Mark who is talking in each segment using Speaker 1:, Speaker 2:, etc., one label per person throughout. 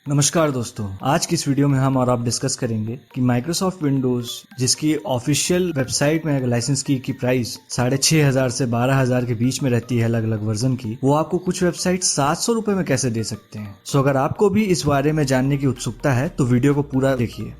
Speaker 1: नमस्कार दोस्तों, आज की इस वीडियो में हम और आप डिस्कस करेंगे कि माइक्रोसॉफ्ट विंडोज जिसकी ऑफिशियल वेबसाइट में लाइसेंस की प्राइस 6,500 से 12,000 के बीच में रहती है अलग अलग वर्जन की, वो आपको कुछ वेबसाइट 700 रुपए में कैसे दे सकते हैं। सो अगर आपको भी इस बारे में जानने की उत्सुकता है तो वीडियो को पूरा देखिए।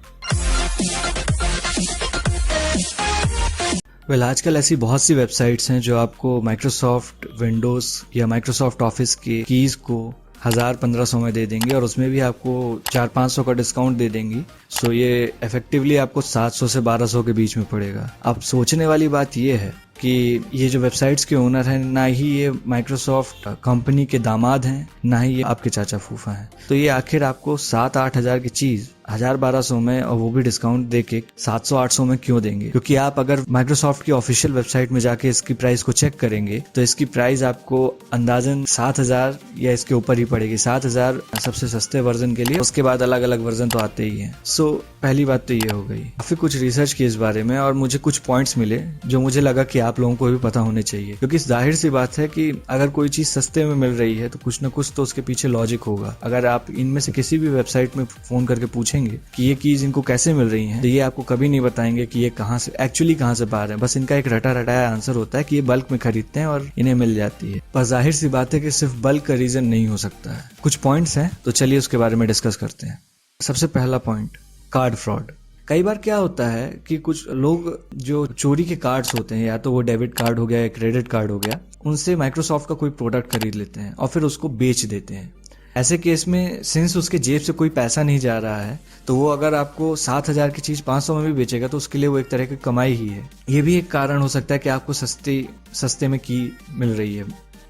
Speaker 1: आजकल ऐसी बहुत सी वेबसाइट्स हैं जो आपको माइक्रोसॉफ्ट विंडोज या माइक्रोसॉफ्ट ऑफिस की कीज को 1,000-1,500 में दे देंगे और उसमें भी आपको 400-500 का डिस्काउंट दे देंगी। सो ये इफेक्टिवली आपको 700 से 1,200 के बीच में पड़ेगा। अब सोचने वाली बात ये है कि ये जो वेबसाइट्स के ओनर हैं, ना ही ये माइक्रोसॉफ्ट कंपनी के दामाद हैं, ना ही ये आपके चाचा फूफा हैं। तो ये आखिर आपको 7-8 हज़ार की चीज 1,000-1,200 में, और वो भी डिस्काउंट देके 700-800 में क्यों देंगे? क्योंकि आप अगर माइक्रोसॉफ्ट की ऑफिशियल वेबसाइट में जाके इसकी प्राइस को चेक करेंगे तो इसकी प्राइस आपको अंदाजन 7,000 या इसके ऊपर ही पड़ेगी। 7,000 सबसे सस्ते वर्जन के लिए, उसके बाद अलग अलग वर्जन तो आते ही हैं। सो पहली बात तो ये हो गई। काफी कुछ रिसर्च की इस बारे में और मुझे कुछ पॉइंट्स मिले जो मुझे लगा कि आप लोगों को भी पता होने चाहिए, क्योंकि जाहिर सी बात है कि अगर कोई चीज सस्ते में मिल रही है तो कुछ ना कुछ तो उसके पीछे लॉजिक होगा। अगर आप इनमें से किसी भी वेबसाइट में फोन करके पूछेंगे कि ये कीज इनको कैसे मिल रही हैं, तो ये आपको कभी नहीं बताएंगे कि ये कहाँ से एक्चुअली कहाँ से पा रहे हैं। बस इनका एक रटा रटाया आंसर होता है कि ये बल्क में खरीदते हैं और इन्हें मिल जाती है। पर जाहिर सी बात है कि सिर्फ बल्क का रीजन नहीं हो सकता है। कुछ पॉइंट्स हैं, तो चलिए उसके बारे में डिस्कस करते हैं। सबसे पहला पॉइंट, कार्ड फ्रॉड। कई बार क्या होता है कि कुछ लोग जो चोरी के कार्ड्स होते हैं, या तो वो डेबिट कार्ड हो गया या क्रेडिट कार्ड हो गया, उनसे माइक्रोसॉफ्ट का कोई प्रोडक्ट खरीद लेते हैं और फिर उसको बेच देते हैं। ऐसे केस में सिंस उसके जेब से कोई पैसा नहीं जा रहा है, तो वो अगर आपको 7,000 की चीज 500 में भी बेचेगा तो उसके लिए वो एक तरह की कमाई ही है। ये भी एक कारण हो सकता है कि आपको सस्ते में की मिल रही है,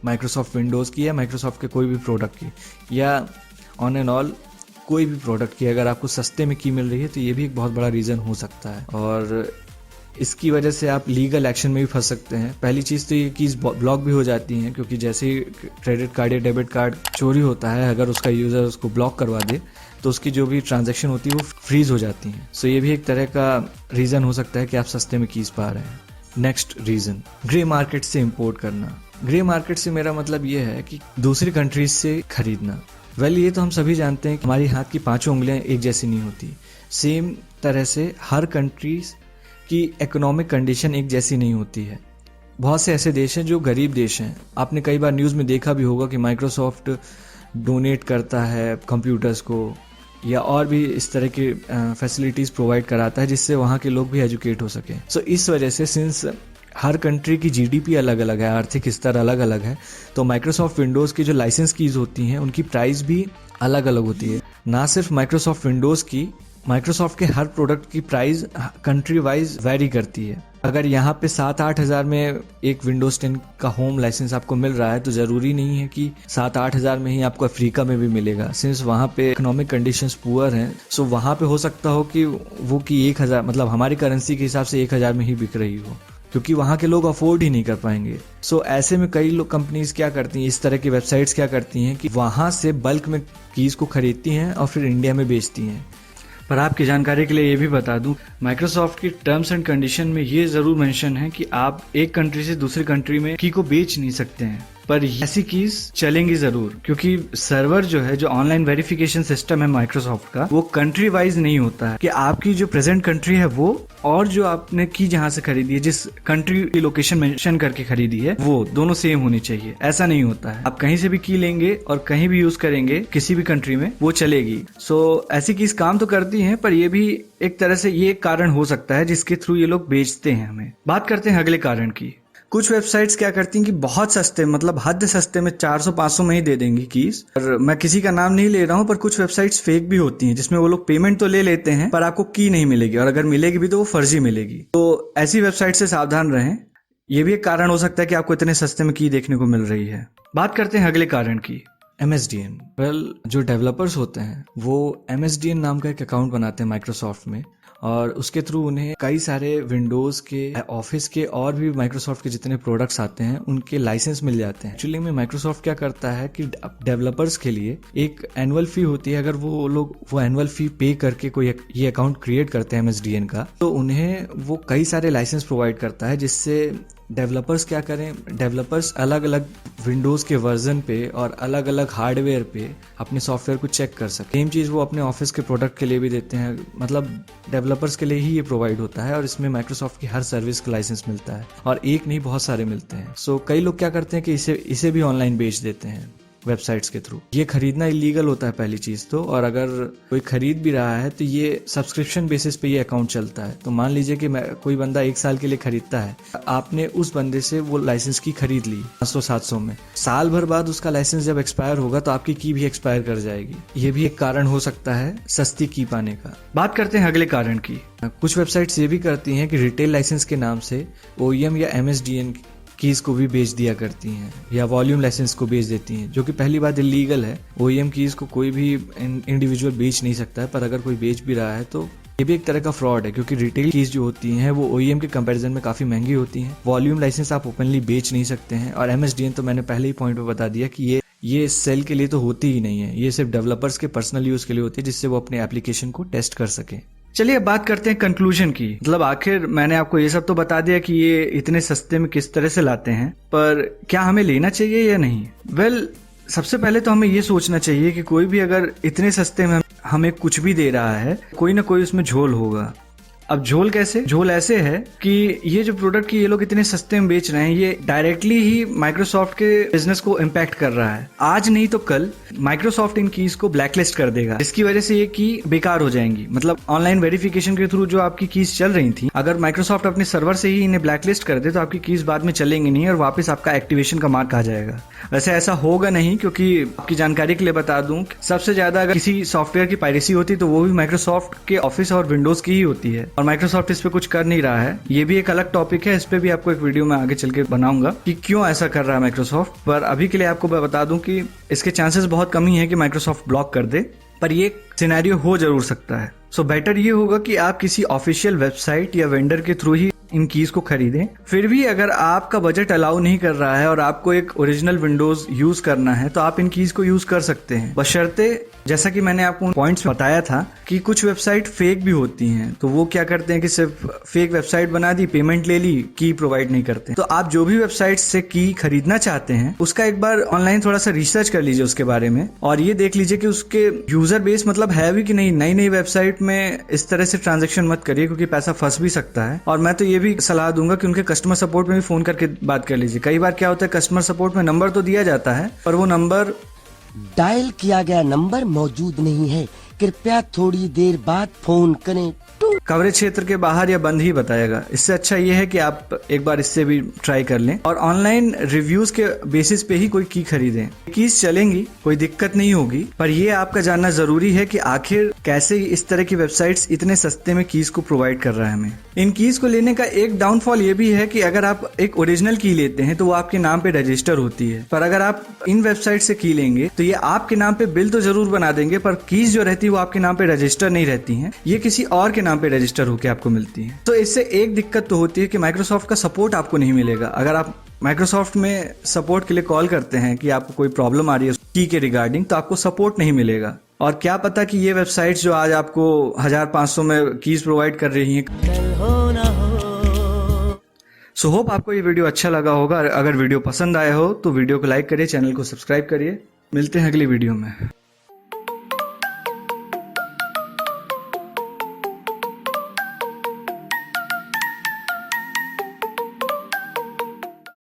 Speaker 1: माइक्रोसॉफ्ट विंडोज की या माइक्रोसॉफ्ट के कोई भी प्रोडक्ट की, या ऑन एंड ऑल कोई भी प्रोडक्ट की अगर आपको सस्ते में की मिल रही है, तो ये भी एक बहुत बड़ा रीजन हो सकता है और इसकी वजह से आप लीगल एक्शन में भी फंस सकते हैं। पहली चीज तो ये कीज ब्लॉक भी हो जाती हैं, क्योंकि जैसे ही क्रेडिट कार्ड या डेबिट कार्ड चोरी होता है, अगर उसका यूजर उसको ब्लॉक करवा दे तो उसकी जो भी ट्रांजैक्शन होती है वो फ्रीज हो जाती है। सो ये भी एक तरह का रीजन हो सकता है कि आप सस्ते में कीज पा रहे हैं। नेक्स्ट रीजन, ग्रे मार्केट से इम्पोर्ट करना। ग्रे मार्केट से मेरा मतलब ये है कि दूसरी कंट्रीज से खरीदना। ये तो हम सभी जानते हैं कि हमारी हाथ की 5 उंगलियां एक जैसी नहीं होती। सेम तरह से हर कंट्रीज की इकोनॉमिक कंडीशन एक जैसी नहीं होती है। बहुत से ऐसे देश हैं जो गरीब देश हैं। आपने कई बार न्यूज़ में देखा भी होगा कि माइक्रोसॉफ्ट डोनेट करता है कंप्यूटर्स को, या और भी इस तरह की फैसिलिटीज़ प्रोवाइड कराता है जिससे वहाँ के लोग भी एजुकेट हो सकें। सो इस वजह से सिंस हर कंट्री की जीडीपी अलग अलग है, आर्थिक स्तर अलग अलग है, तो माइक्रोसॉफ्ट विंडोज़ की जो लाइसेंस कीज होती हैं उनकी प्राइस भी अलग अलग होती है। ना सिर्फ माइक्रोसॉफ्ट विंडोज़ की, माइक्रोसॉफ्ट के हर प्रोडक्ट की प्राइस कंट्री वाइज वेरी करती है। अगर यहाँ पे 7-8 हज़ार में एक विंडोज 10 का होम लाइसेंस आपको मिल रहा है, तो ज़रूरी नहीं है कि 7-8 हज़ार में ही आपको अफ्रीका में भी मिलेगा। सिंस वहाँ पे इकोनॉमिक कंडीशंस पुअर हैं, सो वहाँ पे हो सकता हो कि वो कि 1,000 मतलब हमारी करेंसी के हिसाब से 1,000 में ही बिक रही हो, क्योंकि वहाँ के लोग अफोर्ड ही नहीं कर पाएंगे। सो ऐसे में कई लोग कंपनीज क्या करती हैं, इस तरह की वेबसाइट्स क्या करती हैं कि वहाँ से बल्क में कीज को खरीदती हैं और फिर इंडिया में बेचती हैं। पर आपकी जानकारी के लिए ये भी बता दूं, माइक्रोसॉफ्ट की टर्म्स एंड कंडीशन में ये जरूर मेंशन है कि आप एक कंट्री से दूसरी कंट्री में की को बेच नहीं सकते हैं, पर ऐसी कीज चलेंगी जरूर, क्योंकि सर्वर जो है, जो ऑनलाइन वेरिफिकेशन सिस्टम है माइक्रोसॉफ्ट का, वो कंट्री वाइज नहीं होता है कि आपकी जो प्रेजेंट कंट्री है वो और जो आपने की जहां से खरीदी है, जिस कंट्री की लोकेशन मेंशन करके खरीदी है, वो दोनों सेम होनी चाहिए। ऐसा नहीं होता है। आप कहीं से भी की लेंगे और कहीं भी यूज करेंगे किसी भी कंट्री में, वो चलेगी। सो ऐसी कीज काम तो करती हैं, पर ये भी एक तरह से ये एक कारण हो सकता है जिसके थ्रू ये लोग बेचते हैं हमें। बात करते हैं अगले कारण की। कुछ वेबसाइट्स क्या करती हैं कि बहुत सस्ते, मतलब हद सस्ते में 400-500 में ही दे देंगी कीज। और मैं किसी का नाम नहीं ले रहा हूं, पर कुछ वेबसाइट्स फेक भी होती हैं जिसमें वो लोग पेमेंट तो ले लेते हैं पर आपको की नहीं मिलेगी, और अगर मिलेगी भी तो वो फर्जी मिलेगी। तो ऐसी वेबसाइट से सावधान रहें। ये भी एक कारण हो सकता है कि आपको इतने सस्ते में की देखने को मिल रही है। बात करते हैं अगले कारण की, MSDN। जो डेवलपर्स होते हैं वो MSDN नाम का एक अकाउंट बनाते हैं माइक्रोसॉफ्ट में, और उसके थ्रू उन्हें कई सारे विंडोज के, ऑफिस के और भी माइक्रोसॉफ्ट के जितने प्रोडक्ट्स आते हैं उनके लाइसेंस मिल जाते हैं। एक्चुअली में माइक्रोसॉफ्ट क्या करता है कि डेवलपर्स के लिए एक एनुअल फी होती है। अगर वो लोग वो एनुअल फी पे करके कोई ये अकाउंट क्रिएट करते हैं MSDN का, तो उन्हें वो कई सारे लाइसेंस प्रोवाइड करता है, जिससे डेवलपर्स क्या करें, डेवलपर्स अलग अलग विंडोज़ के वर्जन पे और अलग अलग हार्डवेयर पे अपने सॉफ्टवेयर को चेक कर सकें। सेम चीज़ वो अपने ऑफिस के प्रोडक्ट के लिए भी देते हैं, मतलब डेवलपर्स के लिए ही ये प्रोवाइड होता है और इसमें माइक्रोसॉफ्ट की हर सर्विस का लाइसेंस मिलता है और एक नहीं बहुत सारे मिलते हैं। सो कई लोग क्या करते हैं कि इसे भी ऑनलाइन बेच देते हैं वेबसाइट्स के थ्रू। ये खरीदना इलीगल होता है पहली चीज तो, और अगर कोई खरीद भी रहा है तो ये सब्सक्रिप्शन बेसिस पे ये अकाउंट चलता है। तो मान लीजिए कि कोई बंदा 1 साल के लिए खरीदता है, आपने उस बंदे से वो लाइसेंस की खरीद ली 500-700 में, साल भर बाद उसका लाइसेंस जब एक्सपायर होगा तो आपकी की भी एक्सपायर कर जाएगी। ये भी एक कारण हो सकता है सस्ती की पाने का। बात करते हैं अगले कारण की। कुछ वेबसाइट्स ये भी करती हैं कि रिटेल लाइसेंस के नाम से OEM या MSDN कीज को भी बेच दिया करती हैं या वॉल्यूम लाइसेंस को बेच देती हैं, जो कि पहली बात इलीगल है। OEM कीज को कोई भी इंडिविजुअल बेच नहीं सकता है, पर अगर कोई बेच भी रहा है तो ये भी एक तरह का फ्रॉड है, क्योंकि रिटेल कीज जो होती हैं वो OEM के कंपैरिजन में काफी महंगी होती हैं। वॉल्यूम लाइसेंस आप ओपनली बेच नहीं सकते हैं, और MSDN तो मैंने पहले ही पॉइंट पे बता दिया कि ये सेल के लिए तो होती ही नहीं है, ये सिर्फ डेवलपर्स के पर्सनल यूज के लिए होती है, जिससे वो अपने एप्लीकेशन को टेस्ट कर सके। चलिए अब बात करते हैं कंक्लूजन की। मतलब आखिर मैंने आपको ये सब तो बता दिया कि ये इतने सस्ते में किस तरह से लाते हैं, पर क्या हमें लेना चाहिए या नहीं? वेल, सबसे पहले तो हमें ये सोचना चाहिए कि कोई भी अगर इतने सस्ते में हमें कुछ भी दे रहा है, कोई ना कोई उसमें झोल होगा। अब झोल कैसे? झोल ऐसे है कि ये जो प्रोडक्ट ये लोग इतने सस्ते में बेच रहे हैं, ये डायरेक्टली ही माइक्रोसॉफ्ट के बिजनेस को इम्पैक्ट कर रहा है। आज नहीं तो कल माइक्रोसॉफ्ट इन कीज को ब्लैकलिस्ट कर देगा, जिसकी वजह से ये की बेकार हो जाएंगी। मतलब ऑनलाइन वेरिफिकेशन के थ्रू जो आपकी कीज चल रही थी, अगर माइक्रोसॉफ्ट अपने सर्वर से ही इन्हें ब्लैकलिस्ट कर दे तो आपकी कीज बाद में चलेंगी नहीं और वापस आपका एक्टिवेशन का मार्क आ जाएगा। वैसे ऐसा होगा नहीं, क्योंकि आपकी जानकारी के लिए बता दूं, सबसे ज्यादा अगर किसी सॉफ्टवेयर की पायरेसी होती तो वो भी माइक्रोसॉफ्ट के ऑफिस और विंडोज की ही होती है, और माइक्रोसॉफ्ट इस पे कुछ कर नहीं रहा है। ये भी एक अलग टॉपिक है, इस पे भी आपको एक वीडियो में आगे चल के बनाऊंगा कि क्यों ऐसा कर रहा है माइक्रोसॉफ्ट। पर अभी के लिए आपको बता दूं कि इसके चांसेस बहुत कम ही है कि माइक्रोसॉफ्ट ब्लॉक कर दे, पर ये सिनेरियो हो जरूर सकता है। सो बेटर ये होगा कि आप किसी ऑफिशियल वेबसाइट या वेंडर के थ्रू ही इन कीज को खरीदें। फिर भी अगर आपका बजट अलाउ नहीं कर रहा है और आपको एक ओरिजिनल विंडोज यूज करना है तो आप इन कीज को यूज कर सकते हैं, बशर्ते जैसा कि मैंने आपको पॉइंट्स में बताया था कि कुछ वेबसाइट फेक भी होती हैं। तो वो क्या करते हैं कि सिर्फ फेक वेबसाइट बना दी, पेमेंट ले ली, की प्रोवाइड नहीं करते। तो आप जो भी वेबसाइट से की खरीदना चाहते हैं उसका एक बार ऑनलाइन थोड़ा सा रिसर्च कर लीजिए उसके बारे में, और ये देख लीजिए कि उसके यूजर बेस मतलब है भी कि नहीं। नई नई वेबसाइट में इस तरह से ट्रांजेक्शन मत करिए, क्योंकि पैसा फंस भी सकता है। और मैं तो ये भी सलाह दूंगा कि उनके कस्टमर सपोर्ट में भी फोन करके बात कर लीजिए। कई बार क्या होता है, कस्टमर सपोर्ट में नंबर तो दिया जाता है पर वो नंबर
Speaker 2: डायल किया गया नंबर मौजूद नहीं है, कृपया थोड़ी देर बाद फोन करें।
Speaker 1: कवरेज क्षेत्र के बाहर या बंद ही बताएगा। इससे अच्छा ये है कि आप एक बार इससे भी ट्राई कर लें, और ऑनलाइन रिव्यूज के बेसिस पे ही कोई की खरीदें। कीज चलेंगी, कोई दिक्कत नहीं होगी, पर ये आपका जानना जरूरी है कि आखिर कैसे इस तरह की वेबसाइट्स इतने सस्ते में कीज को प्रोवाइड कर रहा है हमें। इन कीज को लेने का एक डाउनफॉल ये भी है कि अगर आप एक ओरिजिनल की लेते हैं तो वो आपके नाम पे रजिस्टर होती है, पर अगर आप इन वेबसाइट से की लेंगे तो ये आपके नाम पे बिल तो जरूर बना देंगे, पर कीज जो रहती है वो आपके नाम पे रजिस्टर नहीं रहती हैं, ये किसी और के नाम पे रजिस्टर होकर आपको मिलती है। तो इससे एक दिक्कत तो होती है कि माइक्रोसॉफ्ट का सपोर्ट आपको नहीं मिलेगा। अगर आप माइक्रोसॉफ्ट में सपोर्ट के लिए कॉल करते हैं कि आपको कोई प्रॉब्लम आ रही है की के रिगार्डिंग, तो आपको सपोर्ट नहीं मिलेगा। और क्या पता कि ये वेबसाइट्स जो आज आपको 1500 में कीज प्रोवाइड कर रही हैं। सो होप आपको ये वीडियो अच्छा लगा होगा। अगर वीडियो पसंद आया हो तो वीडियो को लाइक करिए, चैनल को सब्सक्राइब करिए। मिलते हैं अगली वीडियो में।